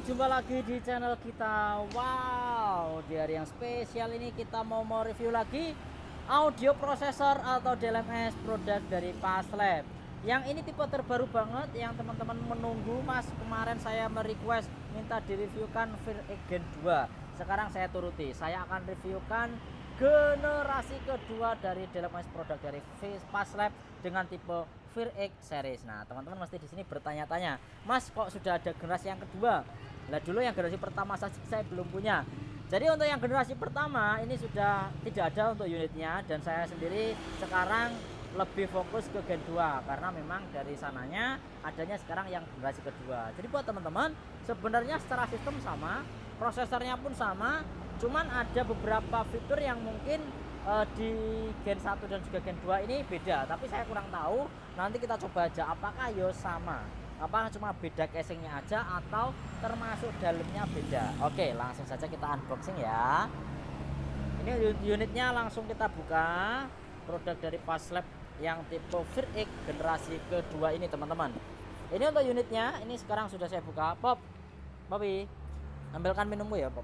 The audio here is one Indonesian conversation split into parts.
jumpa lagi di channel kita. Wow, di hari yang spesial ini kita mau review lagi audio prosesor atau DLMS produk dari Paslab. Yang ini tipe terbaru banget yang teman-teman menunggu. Mas, kemarin saya merequest minta direviewkan VirX Gen 2. Sekarang saya turuti. Saya akan reviewkan generasi kedua dari DLMS produk dari Paslab dengan tipe VirX series. Nah, teman-teman mesti di sini bertanya-tanya, Mas, kok sudah ada generasi yang kedua? Lah, dulu yang generasi pertama saja saya belum punya. Jadi untuk yang generasi pertama ini sudah tidak ada untuk unitnya, dan saya sendiri sekarang lebih fokus ke Gen 2 karena memang dari sananya adanya sekarang yang generasi kedua. Jadi buat teman-teman, sebenarnya secara sistem sama, prosesornya pun sama, cuman ada beberapa fitur yang mungkin di Gen 1 dan juga Gen 2 ini beda, tapi saya kurang tahu. Nanti kita coba aja apakah yo sama, apa cuma beda casingnya aja atau termasuk dalamnya beda. Oke, langsung saja kita unboxing ya. Ini unitnya langsung kita buka. Produk dari Paslab yang tipe VirX generasi kedua ini, teman-teman. Ini untuk unitnya, ini sekarang sudah saya buka. Popi, ambilkan minummu ya, Pop.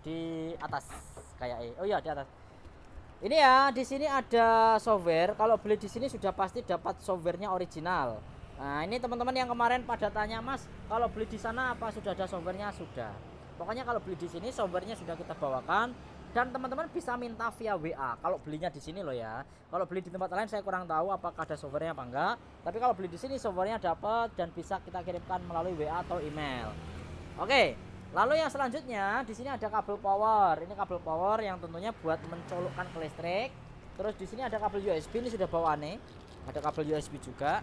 Di atas kayak oh iya, di atas. Ini ya, di sini ada software. Kalau beli di sini sudah pasti dapat softwarenya original. Nah, ini teman-teman yang kemarin pada tanya, Mas, kalau beli di sana apa sudah ada softwarenya? Sudah. Pokoknya kalau beli di sini softwarenya sudah kita bawakan, dan teman-teman bisa minta via WA. Kalau belinya di sini loh ya. Kalau beli di tempat lain saya kurang tahu apakah ada softwarenya apa enggak. Tapi kalau beli di sini softwarenya dapat dan bisa kita kirimkan melalui WA atau email. Oke. Lalu yang selanjutnya di sini ada kabel power. Ini kabel power yang tentunya buat mencolokkan ke listrik. Terus di sini ada kabel USB, ini sudah bawaannya. Ada kabel USB juga.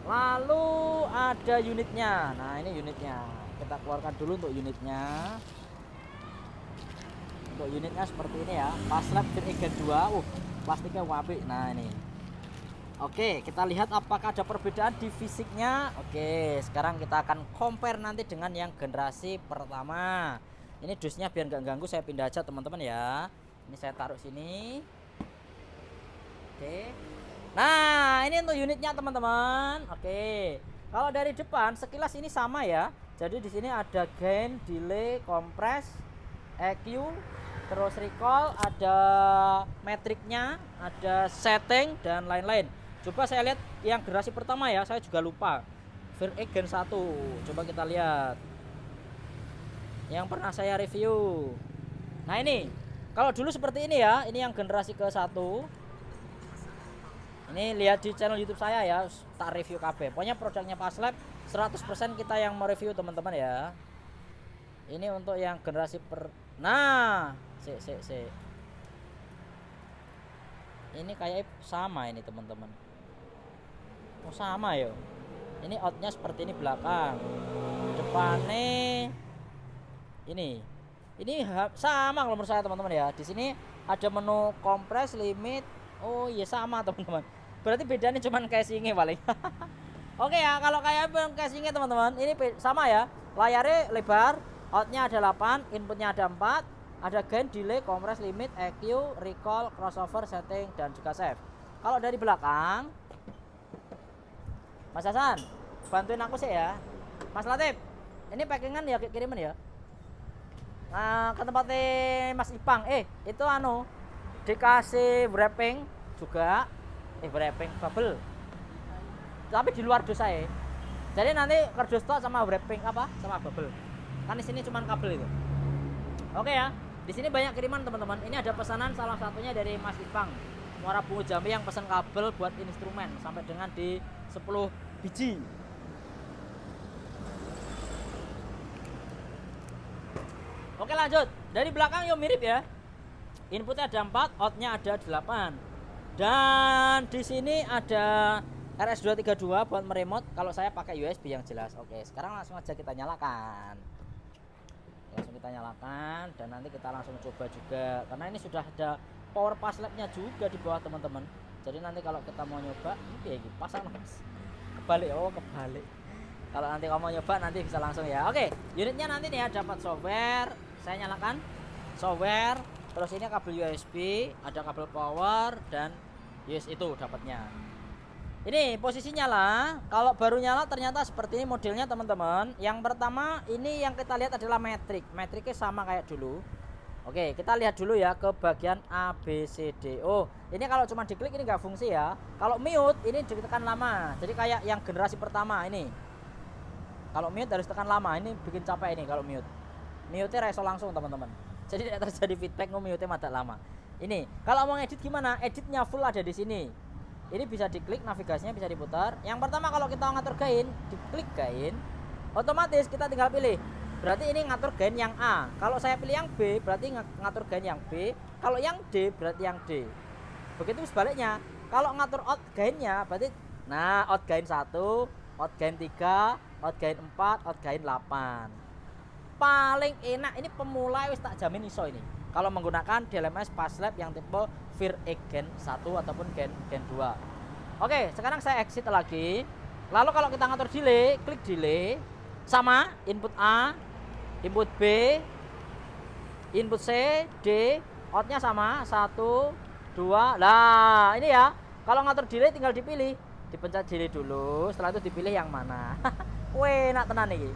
Lalu ada unitnya. Nah, ini unitnya. Kita keluarkan dulu untuk unitnya. Untuk unitnya seperti ini ya. Paslab VirX Gen 2. Plastiknya wabi. Nah, ini. Oke, kita lihat apakah ada perbedaan di fisiknya. Oke, sekarang kita akan compare nanti dengan yang generasi pertama. Ini dusnya biar nggak ganggu, saya pindah aja teman-teman ya. Ini saya taruh sini. Oke. Nah, ini untuk unitnya teman-teman. Oke. Kalau dari depan sekilas ini sama ya. Jadi di sini ada gain, delay, compress, EQ, terus recall, ada metriknya, ada setting dan lain-lain. Coba saya lihat yang generasi pertama ya, saya juga lupa. VirX Gen 1. Coba kita lihat. Yang pernah saya review. Nah, ini. Kalau dulu seperti ini ya, ini yang generasi ke-1. Ini lihat di channel YouTube saya ya, tak review KB. Pokoknya produknya Paslab 100% kita yang mereview teman-teman ya. Ini untuk yang generasi Nah, ini kayak sama ini teman-teman. Oh, sama ya. Ini outnya seperti ini belakang. Depannya ini. Ini sama kalau menurut saya teman-teman ya. Di sini ada menu kompres, limit. Oh iya, sama teman-teman. Berarti bedanya cuman casingnya paling. Oke ya, kalau kayak casingnya teman-teman, ini sama ya. Layarnya lebar, outnya ada 8, inputnya ada 4, ada gain, delay, compress, limit, EQ, recall, crossover, setting, dan juga save. Kalau dari belakang, Mas Hasan, bantuin aku sih ya. Mas Latif, ini packingan ya, kiriman ya. Nah, ke tempatnya Mas Ipang, itu dikasih wrapping juga, wrapping bubble. Tapi di luar dus saya. Jadi nanti kardus tok sama wrapping sama bubble. Kan di sini cuma kabel itu. Oke ya. Di sini banyak kiriman teman-teman. Ini ada pesanan salah satunya dari Mas Ipang, Muara Bungu Jambi, yang pesan kabel buat instrumen sampai dengan di 10 biji. Oke, lanjut. Dari belakang yuk mirip ya. Inputnya ada 4, outnya ada 8. Dan di sini ada RS232 buat meremote. Kalau saya pakai USB yang jelas. Oke, sekarang langsung aja kita nyalakan. Langsung kita nyalakan dan nanti kita langsung coba juga. Karena ini sudah ada power Paslabnya juga di bawah teman-teman. Jadi nanti kalau kita mau nyoba, ini pasang Mas. Kebalik. Kalau nanti kamu mau nyoba nanti bisa langsung ya. Oke, unitnya nanti nih ya dapat software. Saya nyalakan software. Terus ini kabel USB, ada kabel power dan yes itu dapatnya. Ini posisinya lah. Kalau baru nyala ternyata seperti ini modelnya teman-teman. Yang pertama ini yang kita lihat adalah metrik. Metriknya sama kayak dulu. Oke, kita lihat dulu ya ke bagian A, B, C, D. Oh, ini kalau cuma diklik ini nggak fungsi ya. Kalau mute ini ditekan lama. Jadi kayak yang generasi pertama ini. Kalau mute harus tekan lama. Ini bikin capek ini kalau mute. Mute-nya reso langsung teman-teman. Jadi tidak terjadi feedback, mute-nya mata lama. Ini kalau mau edit gimana? Editnya full ada di sini. Ini bisa diklik, navigasinya bisa diputar. Yang pertama kalau kita ngatur gain, diklik gain, otomatis kita tinggal pilih. Berarti ini ngatur gain yang A. Kalau saya pilih yang B, berarti ngatur gain yang B. Kalau yang D, berarti yang D. Begitu sebaliknya. Kalau ngatur out gainnya, berarti nah out gain 1, out gain 3, out gain 4, out gain 8. Paling enak ini pemula wis tak jamin iso ini. Kalau menggunakan DLMS Passlab yang tipe VirX Gen 1 ataupun Gen 2. Oke, sekarang saya exit lagi. Lalu kalau kita ngatur delay, klik delay. Sama input A, input B, input C, D, outnya sama 1, 2. Nah ini ya, kalau ngatur delay tinggal dipilih, dipencet delay dulu, setelah itu dipilih yang mana. Weh, enak tenan nih.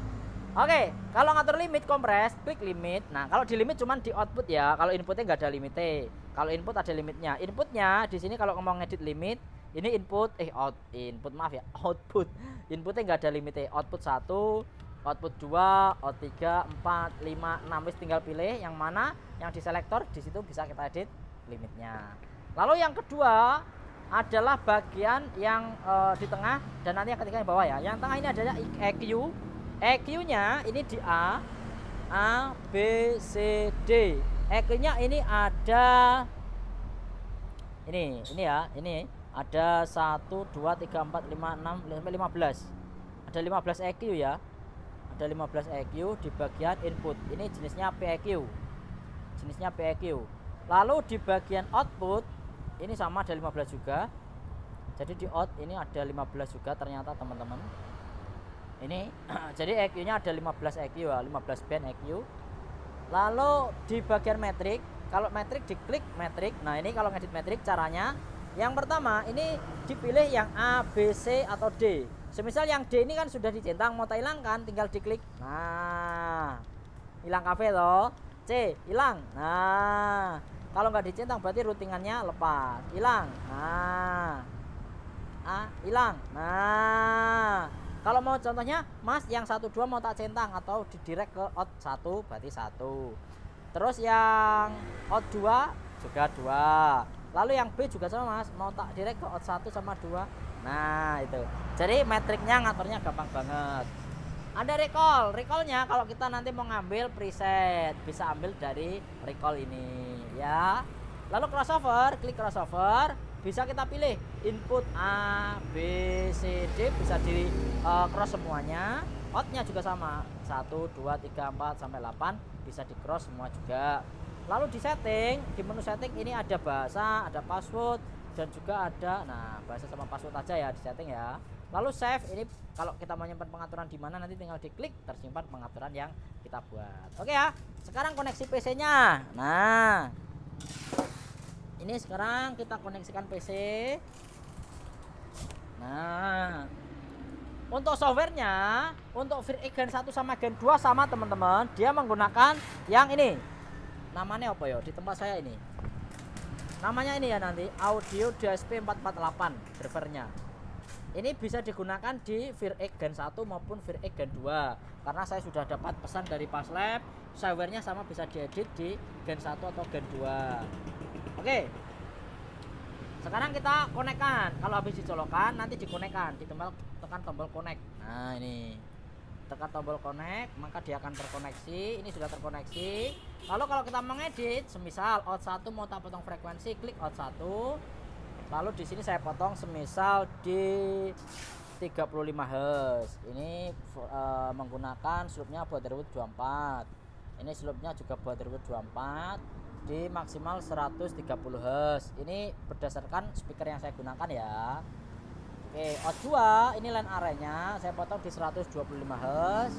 Oke, kalau ngatur limit kompres, klik limit. Nah, kalau di limit cuman di output ya. Kalau inputnya nggak ada limitnya. Kalau input ada limitnya. Inputnya di sini kalau mau ngedit limit, ini input input maaf ya, output. Inputnya nggak ada limitnya. Output 1, output 2, out 3, 4, 5, 6. Wis tinggal pilih yang mana yang di selektor, di situ bisa kita edit limitnya. Lalu yang kedua adalah bagian yang di tengah dan nanti yang ketiga yang bawah ya. Yang tengah ini adalah EQ. EQ-nya ini di A, B, C, D. EQ-nya ini ada ini ya, ini ada 1 2 3 4 5 6 sampai 15. Ada 15 EQ ya. Ada 15 EQ di bagian input. Ini jenisnya PEQ. Jenisnya PEQ. Lalu di bagian output ini sama ada 15 juga. Jadi di out ini ada 15 juga ternyata teman-teman. Ini jadi EQ-nya ada 15 EQ ya, 15 band EQ. Lalu di bagian metrik, kalau metrik diklik metrik. Nah, ini kalau ngedit metrik caranya yang pertama ini dipilih yang A, B, C atau D. Semisal yang D ini kan sudah dicentang, mau tak hilangkan tinggal diklik. Nah, hilang kafe loh. C, hilang. Nah, kalau nggak dicentang berarti routingannya lepas. Hilang. Nah. A, hilang. Nah, kalau mau contohnya, Mas yang 1 2 mau tak centang atau didirect ke out 1 berarti 1. Terus yang out 2 juga 2. Lalu yang B juga sama Mas, mau tak direct ke out 1 sama 2. Nah, itu. Jadi metriknya ngaturnya gampang banget. Ada recall. Recallnya kalau kita nanti mau ngambil preset, bisa ambil dari recall ini ya. Lalu crossover, klik crossover. Bisa kita pilih input A, B, C, D, bisa di cross semuanya. Outnya juga sama 1, 2, 3, 4 sampai 8 bisa di cross semua juga. Lalu di setting, di menu setting ini ada bahasa, ada password dan juga ada bahasa sama password aja ya di setting ya. Lalu save, ini kalau kita mau nyimpan pengaturan di mana nanti tinggal diklik tersimpan pengaturan yang kita buat. Oke ya. Sekarang koneksi PC-nya. Nah, ini sekarang kita koneksikan PC. Nah, untuk softwarenya, untuk VirX Gen 1 sama Gen 2 sama teman-teman, dia menggunakan yang ini. Namanya apa ya? Di tempat saya ini. Namanya ini ya nanti Audio DSP 448 drivernya. Ini bisa digunakan di VirX Gen 1 maupun VirX Gen 2. Karena saya sudah dapat pesan dari Passlab, softwarenya sama bisa diedit di Gen 1 atau Gen 2. Oke. Sekarang kita konekkan. Kalau habis dicolokkan nanti dikonekkan, tekan tombol connect. Nah, ini. Tekan tombol connect, maka dia akan terkoneksi. Ini sudah terkoneksi. Lalu kalau kita mengedit, semisal out 1 mau tak potong frekuensi, klik out 1. Lalu di sini saya potong semisal di 35 Hz. Ini menggunakan slope-nya Baudrwood 24. Ini slope-nya juga Baudrwood 24 di maksimal 130 Hz. Ini berdasarkan speaker yang saya gunakan ya. Oke, out 2 ini line array-nya saya potong di 125 Hz.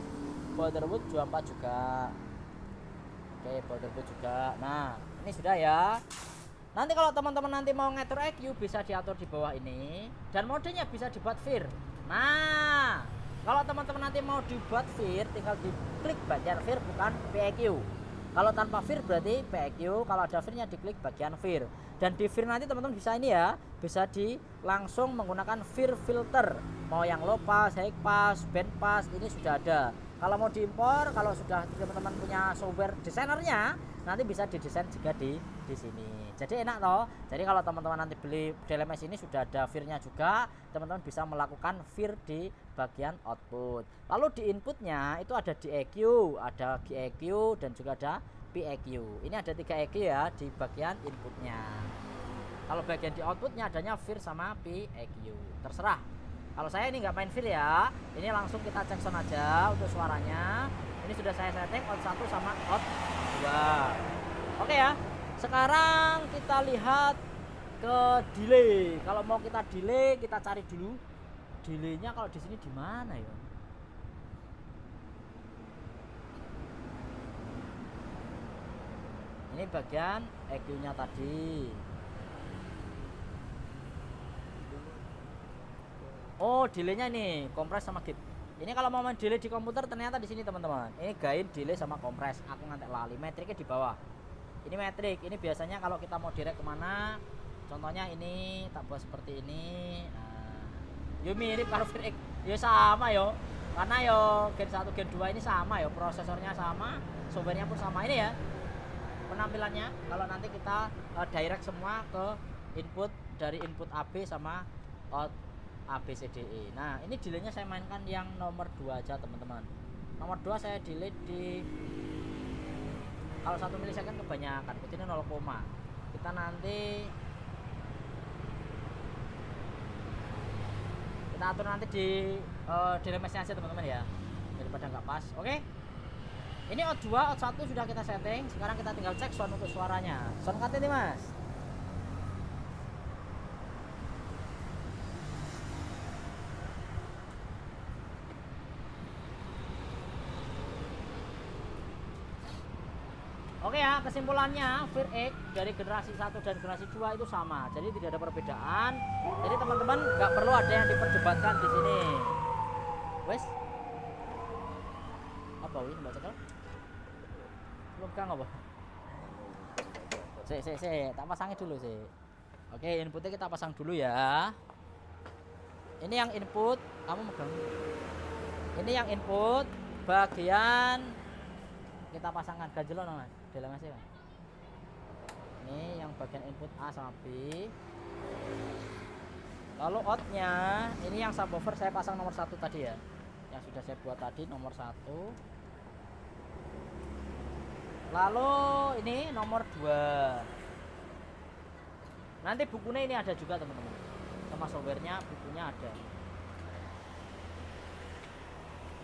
Baudrwood 24 juga. Oke, Baudrwood juga. Nah, ini sudah ya. Nanti kalau teman-teman nanti mau ngatur EQ bisa diatur di bawah ini, dan modenya bisa dibuat Vir. Nah, kalau teman-teman nanti mau dibuat Vir, tinggal diklik bagian Vir bukan PEQ. Kalau tanpa Vir berarti PEQ, kalau ada Vir-nya diklik bagian Vir. Dan di Vir nanti teman-teman bisa ini ya, bisa langsung menggunakan Vir filter. Mau yang low pass, high pass, band pass, ini sudah ada. Kalau mau diimpor, kalau sudah teman-teman punya software desainernya, nanti bisa didesain juga di sini. Jadi enak toh. Jadi kalau teman-teman nanti beli DLMS ini sudah ada Vir-nya juga, teman-teman bisa melakukan Vir di bagian output. Lalu di inputnya itu ada DEQ, ada GEQ, dan juga ada PEQ. Ini ada 3 EQ ya di bagian inputnya. Kalau bagian di outputnya adanya Vir sama PEQ. Terserah. Kalau saya ini nggak main Vir ya, ini langsung kita cek sound aja untuk suaranya. Ini sudah saya setting out 1 sama out 2. Oke ya. Sekarang kita lihat ke delay. Kalau mau kita delay, kita cari dulu delaynya. Kalau di sini di mana ya? Ini bagian EQ-nya tadi. Oh, delaynya ini kompres sama gate. Ini kalau mau main delay di komputer ternyata di sini teman-teman. Ini gain, delay sama kompres. Aku ngantek lali. Metriknya di bawah. Ini metrik. Ini biasanya kalau kita mau direct kemana, contohnya ini tak buat seperti ini. Nah, yo mirip karo Vir X. Yo sama yo. Karena yo Gen 1 Gen 2 ini sama yo, prosesornya sama, softwarenya pun sama. Ini ya penampilannya. Kalau nanti kita direct semua ke input, dari input AB sama out ABCDE. Nah, ini delaynya saya mainkan yang nomor 2 aja teman-teman. Nomor 2 saya delay di, kalau 1 milisecond kebanyakan, ini 0, kita nanti kita atur nanti di DLMS-nya aja teman-teman ya, daripada nggak pas. Oke, ini out 2, out 1 sudah kita setting. Sekarang kita tinggal cek sound untuk suaranya. Sound cut ini mas. Oke ya, kesimpulannya Vir X dari generasi 1 dan generasi 2 itu sama. Jadi tidak ada perbedaan. Jadi teman-teman nggak perlu ada yang diperdebatkan di sini. Wes. Apa wih baca kalau? Belum kang apa? Tak pasangin dulu sih. Oke, inputnya kita pasang dulu ya. Ini yang input, kamu megang. Ini yang input bagian kita pasangkan ganjelon mas. DLMS ya. Ini yang bagian input A sama B. Lalu outnya ini yang subwoofer saya pasang nomor 1 tadi ya, yang sudah saya buat tadi nomor 1. Lalu ini nomor 2. Nanti bukunya ini ada juga teman-teman, sama softwarenya bukunya ada.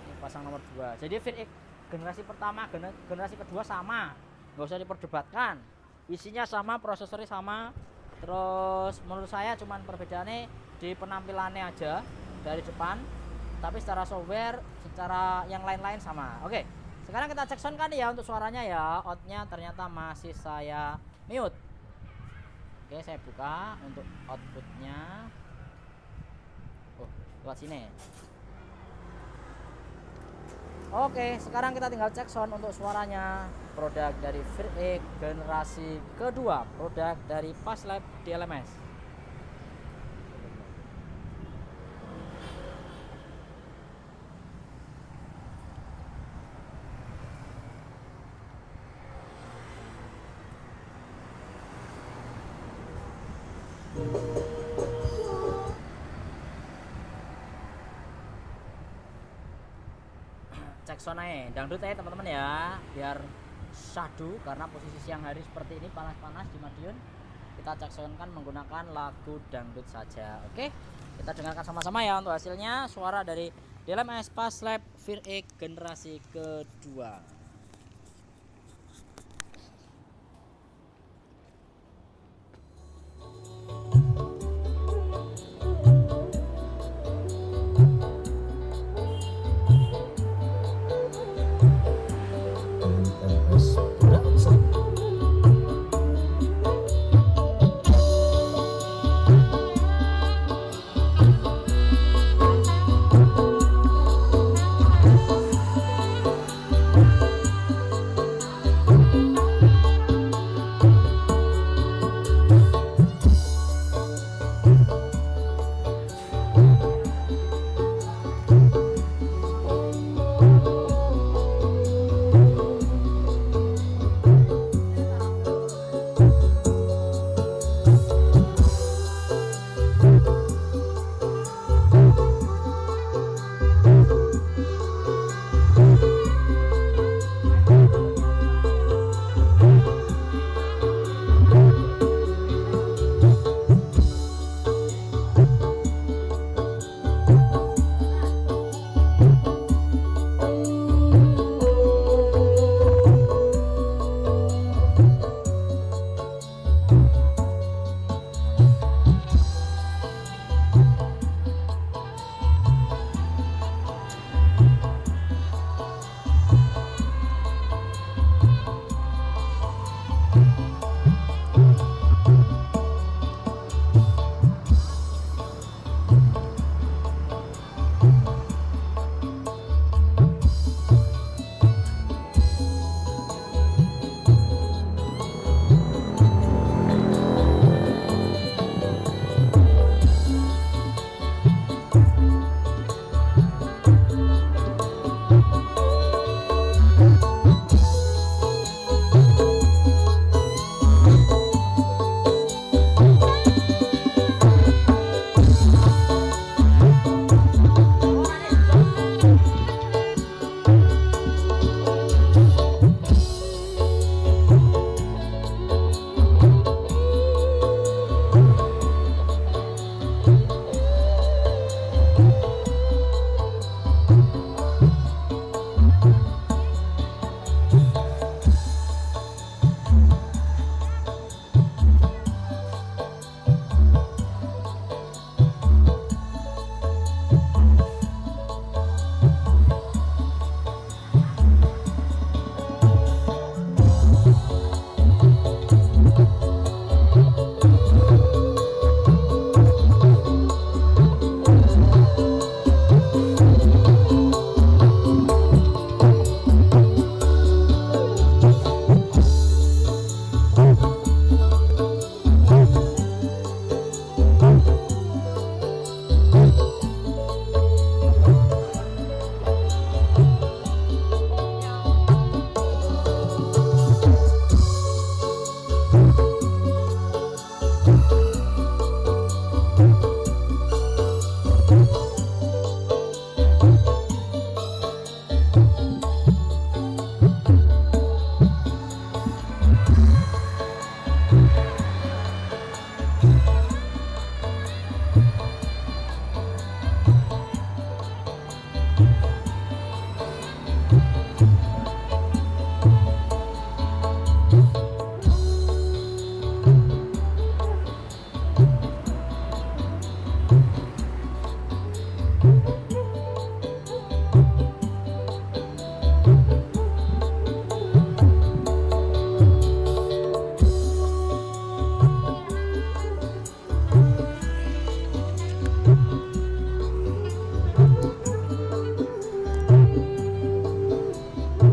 Ini pasang nomor 2. Jadi Vir X generasi pertama, generasi kedua sama, nggak usah diperdebatkan, isinya sama, prosesornya sama. Terus menurut saya cuman perbedaannya di penampilannya aja dari depan, tapi secara software, secara yang lain-lain sama. Oke, sekarang kita cek sound kan ya untuk suaranya ya. Outnya ternyata masih saya mute. Oke, saya buka untuk outputnya. Oh, lewat sini. Oke, sekarang kita tinggal cek sound untuk suaranya. Produk dari Vir X generasi kedua, produk dari Passlab DLMS. Cek sound aja, dangdut aja teman-teman ya, biar syahdu, karena posisi siang hari seperti ini panas-panas di Madiun. Kita cek sound kan menggunakan lagu dangdut saja. Oke, kita dengarkan sama-sama ya untuk hasilnya suara dari DLMS Passlab Vir X generasi kedua.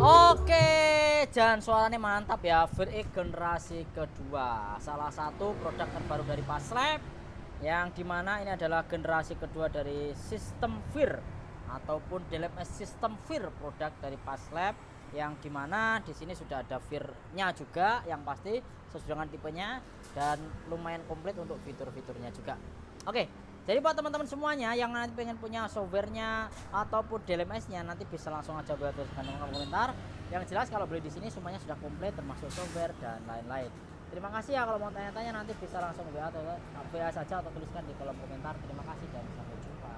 Oke, dan suaranya mantap ya. Vir X generasi kedua, salah satu produk terbaru dari Paslab, yang dimana ini adalah generasi kedua dari sistem Vir ataupun DLMS sistem Vir produk dari Paslab, yang dimana di sini sudah ada Vir-nya juga yang pasti sesuai dengan tipenya dan lumayan komplit untuk fitur-fiturnya juga. Oke, jadi buat teman-teman semuanya yang nanti pengen punya softwarenya ataupun DLMS-nya, nanti bisa langsung aja buat tuliskan di kolom komentar. Yang jelas kalau beli di sini semuanya sudah komplit termasuk software dan lain-lain. Terima kasih ya, kalau mau tanya-tanya nanti bisa langsung WA saja atau tuliskan di kolom komentar. Terima kasih dan sampai jumpa.